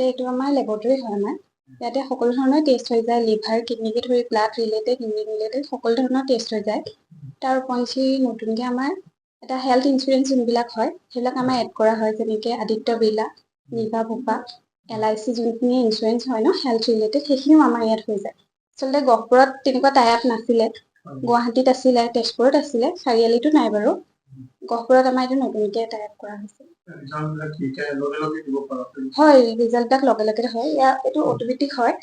এইটো আমাৰ লেবৰেটৰী হয় আমাৰ ইয়াতে সকলো ধৰণৰ টেষ্ট হৈ যায় লিভাৰ কিডনীকে ধৰি ব্লাড ৰিলেটেড কিডনী ৰিলেটেড সকলো ধৰণৰ টেষ্ট হৈ যায় তাৰ উপৰিঞ্চি নতুনকৈ আমাৰ এটা হেল্থ ইঞ্চুৰেঞ্চ যোনবিলাক হয় সেইবিলাক আমাৰ এড কৰা হয় যেনেকৈ আদিত্য বিৰলা নিভা ভূপা LIC যোনখিনি ইঞ্চুৰেঞ্চ হয় ন হেল্থ ৰিলেটেড সেইখিনিও আমাৰ ইয়াত হৈ যায় আচলতে গহপুৰত তেনেকুৱা টাই আপ নাছিলে গুৱাহাটীত আছিলে তেজপুৰত আছিলে চাৰিআলিতো নাই বাৰু গহপুৰত আমাৰ এইটো নতুনকৈ টাই আপ কৰা হৈছে হয় ৰিজাল্টবিলাক লগে লগে হয় ইয়াৰ এইটো অট'মেটিক হয়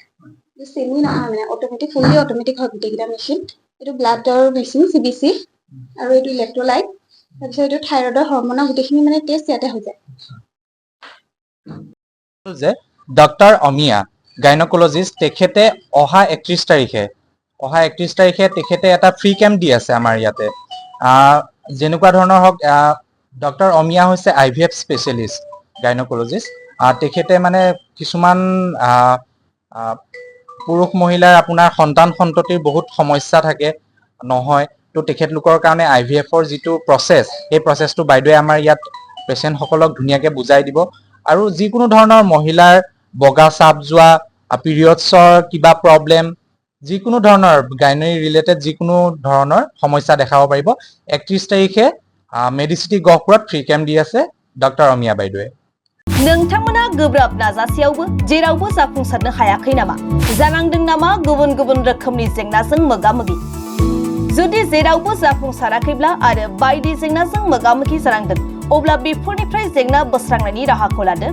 চেমি নহয় মানে অট'মেটিক ফুলি অট'মেটিক হয় গোটেইকেইটা মেচিন এইটো ব্লাডৰ মেচিন CBC আৰু এইটো ইলেক্ট্ৰলাইট তাৰপিছত এইটো থাইৰয়ডৰ হৰমনৰ গোটেইখিনি মানে টেষ্ট ইয়াতে হৈ যায় যে ডক্টৰ অমিয়া গাইনকলজিষ্ট তেখেতে অহা 31 তাৰিখে তেখেতে এটা ফ্ৰী কেম্প দি আছে আমাৰ ইয়াতে যেনেকুৱা ধৰণৰ হওক ডক্টৰ অমিয়া হৈছে IVF স্পেচিয়েলিষ্ট গাইনকলজিষ্ট তেখেতে মানে কিছুমান পুৰুষ মহিলাৰ আপোনাৰ সন্ততিৰ বহুত সমস্যা থাকে নহয় তো তেখেতলোকৰ কাৰণে IVFৰ যিটো প্ৰসেস এই প্ৰসেসটো বাইদেৱে আমাৰ ইয়াত পেশেন্ট সকলক ধুনীয়াকৈ বুজাই দিব আৰু যিকোনো ধৰণৰ মহিলাৰ বগা চাপ যোৱা পিৰিয়ডছৰ কিবা প্ৰবলেম যিকোনো ধৰণৰ গাইনাৰী ৰিলেটেড যিকোনো ধৰণৰ সমস্যা দেখাব পাৰিব 31 তাৰিখে মেডিচিটি গহপুৰত ফ্ৰী কেম্প দি আছে ডক্টৰ অমিয়া বাইদেৱে नोंथांमोना गोब्राब नाजासेयावबो जेरावबो जाफुंसारनो हायाखै नामा जानांदों नामा गुबुन गुबुन रोखोमनि जेंनाजों मोगा-मोगि जुदि जेरावबो जाफुंसाराखैब्ला आरो बायदि जेंनाजों मोगा-मोगि जानांदों अब्ला बेफोरनिफ्राय जेंना बोस्रांनायनि राहाखौ लादो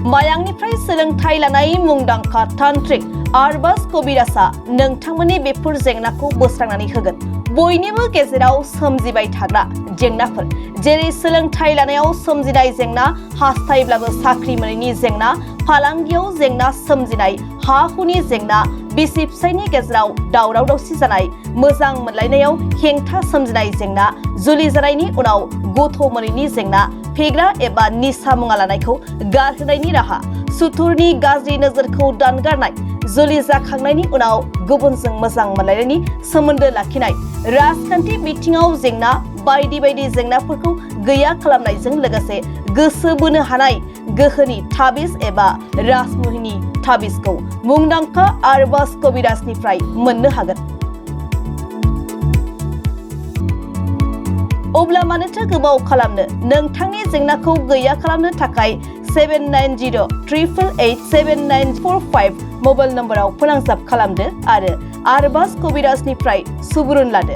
मायांनिफ्राय सोलोंथाइ लानाय मुंदांखा तान्त्रिक आरबाज कबिराजआ नोंथांमोननि बेफोर जेंनाखौ बोस्रांनानै होगोन बयनिबो गेजेराव सोमजिबाय थाग्रा जेंनाफोर जेरै सोलोंथाइ लानायाव सोमजिनाय जेंना हास्थायब्लाबो साख्रि मोनैनि जेंना फालांगियाव जेंना सोमजिनाय हा-हुनि जेंना बिसि फिसायनि गेजेराव दावराव दावसि जानाय मोजां मोनलायनायाव हेंथा सोमजिनाय जेंना जुलि जानायनि उनाव गथ' मोनैनि जेंना फेग्रा एबा निसा मुवा लानायखौ गारहोनायनि राहा सुथुरनि गाज्रि नोजोरखौ दानगारनाय जुलि जाखांनायनि उनाव गुबुनजों मोजां मोनलायनायनि सोमोन्दो लाखिनाय राजखान्थि बिथिङाव जेंना बायदि बायदि जेंनाफोरखौ गैया खालामनायजों लोगोसे गोसो बोनो हानाय गोहोनि ताबिज एबा राजमुहिनि ताबिजखौ मुंदांखा आरबाज कबिराजनिफ्राय मोननो हागोन अब्ला मानोथो गोबाव खालामनो नोंथांनि जेंनाखौ गैया खालामनो थाखाय 7908887945 मबाइल नम्बराव फोनांजाब खालामदो आरो आरबाज कबिराजनिफ्राय सुबुरुन लादो